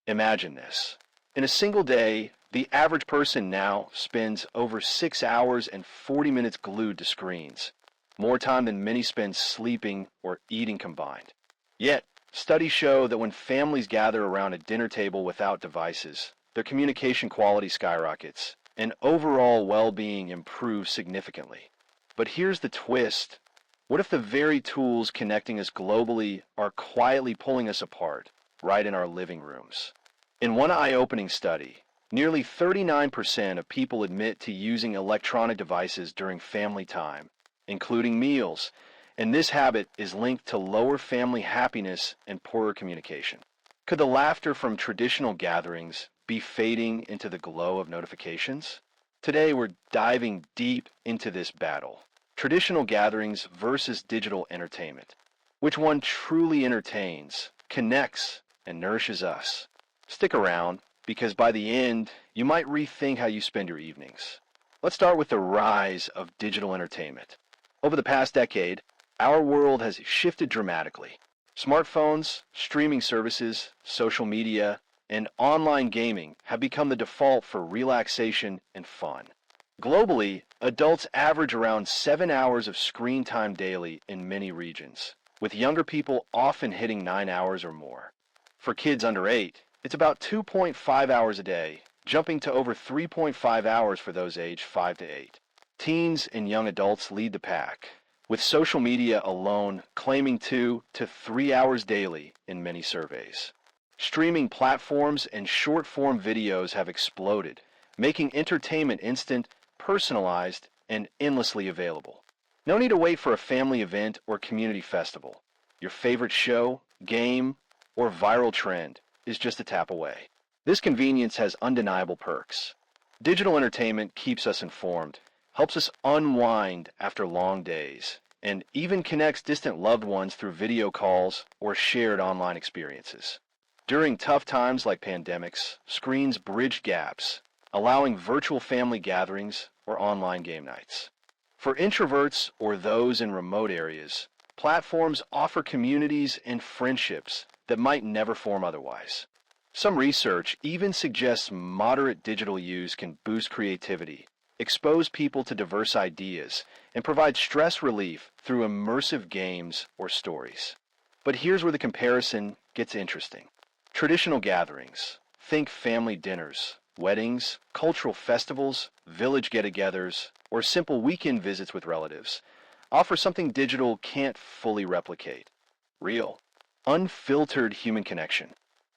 Imagine this. In a single day, the average person now spends over 6 hours and 40 minutes glued to screens, more time than many spend sleeping or eating combined. Yet, studies show that when families gather around a dinner table without devices, their communication quality skyrockets, and overall well-being improves significantly. But here's the twist. What if the very tools connecting us globally are quietly pulling us apart, right in our living rooms? In one eye-opening study, nearly 39% of people admit to using electronic devices during family time, including meals, and this habit is linked to lower family happiness and poorer communication. Could the laughter from traditional gatherings be fading into the glow of notifications? Today we're diving deep into this battle. Traditional gatherings versus digital entertainment. Which one truly entertains, connects, and nourishes us? Stick around, because by the end, you might rethink how you spend your evenings. Let's start with the rise of digital entertainment. Over the past decade, our world has shifted dramatically. Smartphones, streaming services, social media, and online gaming have become the default for relaxation and fun. Globally, adults average around 7 hours of screen time daily in many regions, with younger people often hitting 9 hours or more. For kids under 8, it's about 2.5 hours a day, jumping to over 3.5 hours for those aged 5 to 8. Teens and young adults lead the pack, with social media alone claiming 2 to 3 hours daily in many surveys. Streaming platforms and short-form videos have exploded, making entertainment instant, personalized, and endlessly available. No need to wait for a family event or community festival. Your favorite show, game, or viral trend is just a tap away. This convenience has undeniable perks. Digital entertainment keeps us informed, helps us unwind after long days, and even connects distant loved ones through video calls or shared online experiences. During tough times like pandemics, screens bridge gaps, allowing virtual family gatherings or online game nights. For introverts or those in remote areas, platforms offer communities and friendships that might never form otherwise. Some research even suggests moderate digital use can boost creativity, expose people to diverse ideas, and provide stress relief through immersive games or stories. But here's where the comparison gets interesting. Traditional gatherings, think family dinners, weddings, cultural festivals, village get-togethers, or simple weekend visits with relatives, offer something digital can't fully replicate. Real, unfiltered human connection.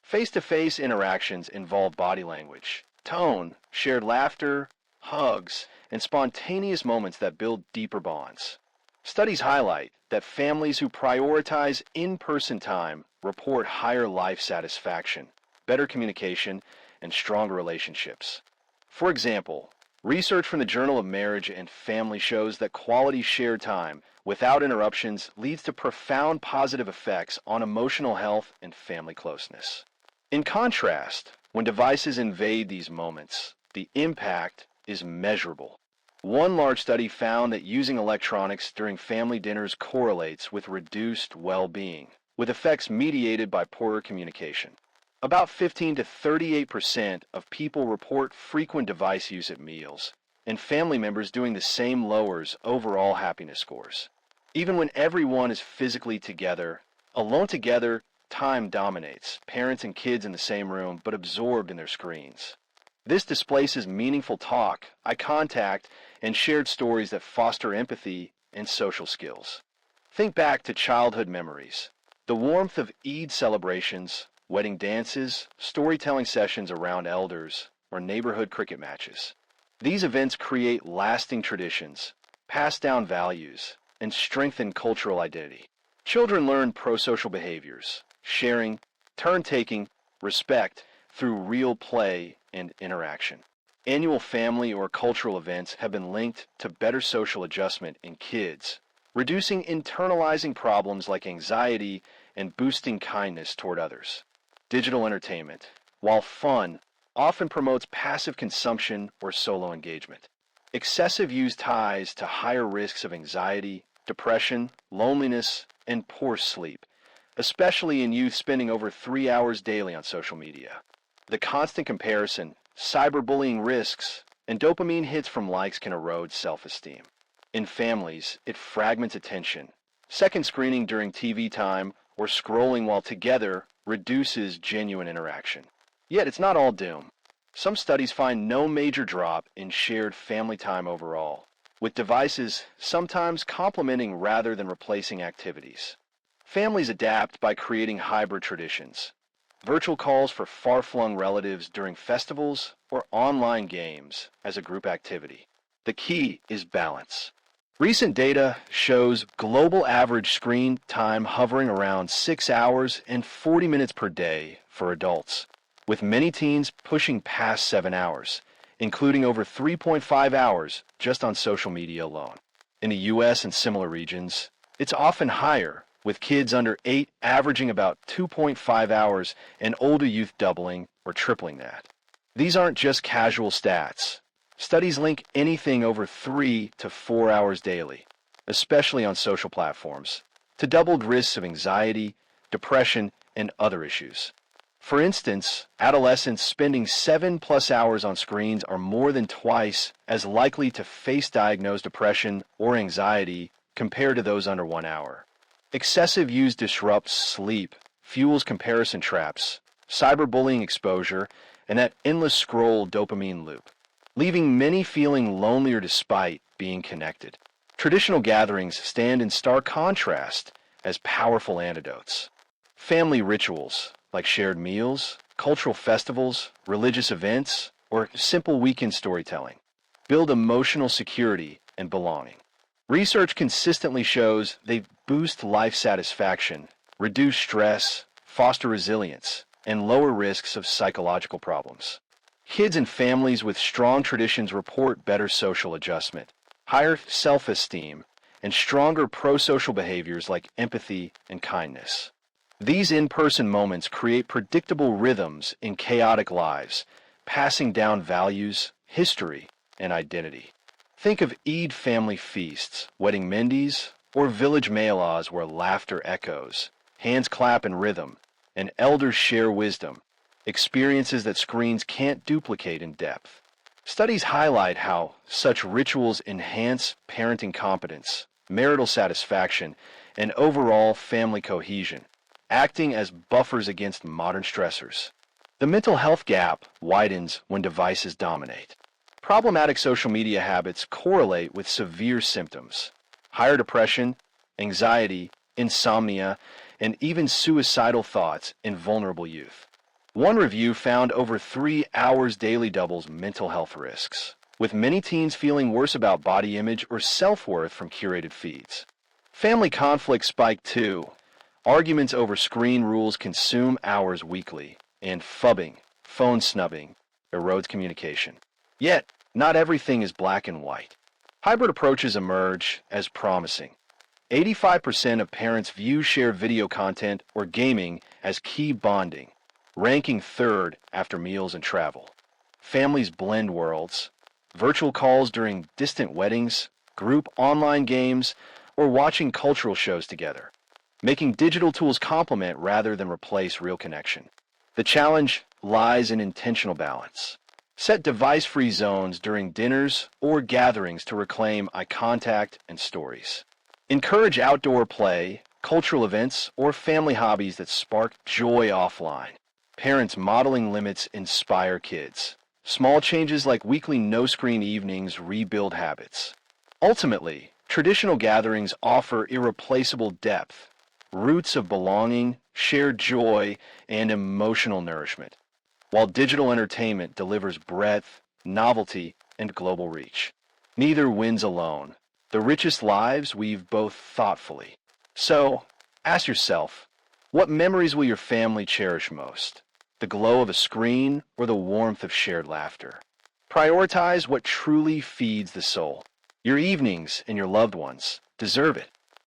Face-to-face interactions involve body language, tone, shared laughter, hugs, and spontaneous moments that build deeper bonds. Studies highlight that families who prioritize in-person time report higher life satisfaction, better communication, and stronger relationships. For example, research from the Journal of Marriage and Family shows that quality shared time without interruptions leads to profound positive effects on emotional health and family closeness. In contrast, when devices invade these moments, the impact is measurable. One large study found that using electronics during family dinners correlates with reduced well-being, with effects mediated by poorer communication. About 15 to 38% of people report frequent device use at meals, and family members doing the same lowers overall happiness scores. Even when everyone is physically together, alone together, time dominates, parents and kids in the same room but absorbed in their screens. This displaces meaningful talk, eye contact, and shared stories that foster empathy and social skills. Think back to childhood memories. The warmth of Eid celebrations, wedding dances, storytelling sessions around elders, or neighborhood cricket matches. These events create lasting traditions, pass down values, and strengthen cultural identity. Children learn pro-social behaviors, sharing, turn-taking, respect through real play and interaction. Annual family or cultural events have been linked to better social adjustment in kids, reducing internalizing problems like anxiety and boosting kindness toward others. Digital entertainment, while fun, often promotes passive consumption or solo engagement. Excessive use ties to higher risks of anxiety, depression, loneliness, and poor sleep, especially in youth spending over 3 hours daily on social media. The constant comparison, cyberbullying risks, and dopamine hits from likes can erode self-esteem. In families, it fragments attention. Second screening during TV time or scrolling while together reduces genuine interaction. Yet it's not all doom. Some studies find no major drop in shared family time overall, with devices sometimes complementing rather than replacing activities. Families adapt by creating hybrid traditions. Virtual calls for far-flung relatives during festivals or online games as a group activity. The key is balance. Recent data shows global average screen time hovering around 6 hours and 40 minutes per day for adults, with many teens pushing past 7 hours, including over 3.5 hours just on social media alone. In the US and similar regions, it's often higher, with kids under 8 averaging about 2.5 hours and older youth doubling or tripling that. These aren't just casual stats. Studies link anything over 3 to 4 hours daily, especially on social platforms, to doubled risks of anxiety, depression, and other issues. For instance, adolescents spending 7+ hours on screens are more than twice as likely to face diagnosed depression or anxiety compared to those under 1 hour. Excessive use disrupts sleep, fuels comparison traps, cyberbullying exposure, and that endless scroll dopamine loop, leaving many feeling lonelier despite being connected. Traditional gatherings stand in stark contrast as powerful antidotes. Family rituals, like shared meals, cultural festivals, religious events, or simple weekend storytelling, build emotional security and belonging. Research consistently shows they boost life satisfaction, reduce stress, foster resilience, and lower risks of psychological problems. Kids and families with strong traditions report better social adjustment, higher self-esteem, and stronger pro-social behaviors like empathy and kindness. These in-person moments create predictable rhythms in chaotic lives, passing down values, history, and identity. Think of Eid family feasts, wedding mendis, or village melas where laughter echoes, hands clap in rhythm, and elders share wisdom, experiences that screens can't duplicate in depth. Studies highlight how such rituals enhance parenting competence, marital satisfaction, and overall family cohesion, acting as buffers against modern stressors. The mental health gap widens when devices dominate. Problematic social media habits correlate with severe symptoms: higher depression, anxiety, insomnia, and even suicidal thoughts in vulnerable youth. One review found over 3 hours daily doubles mental health risks, with many teens feeling worse about body image or self-worth from curated feeds. Family conflict spiked too. Arguments over screen rules consume hours weekly, and phubbing, phone snubbing, erodes communication. Yet, not everything is black and white. Hybrid approaches emerge as promising. 85% of parents view shared video content or gaming as key bonding, ranking third after meals and travel. Families blend worlds, virtual calls during distant weddings, group online games, or watching cultural shows together, making digital tools complement rather than replace real connection. The challenge lies in intentional balance. Set device-free zones during dinners or gatherings to reclaim eye contact and stories. Encourage outdoor play, cultural events, or family hobbies that spark joy offline. Parents modeling limits inspire kids. Small changes like weekly no-screen evenings rebuild habits. Ultimately, traditional gatherings offer irreplaceable depth, roots of belonging, shared joy, and emotional nourishment, while digital entertainment delivers breadth, novelty, and global reach. Neither wins alone. The richest lives weave both thoughtfully. So, ask yourself, what memories will your family cherish most? The glow of a screen or the warmth of shared laughter? Prioritize what truly feeds the soul. Your evenings and your loved ones deserve it.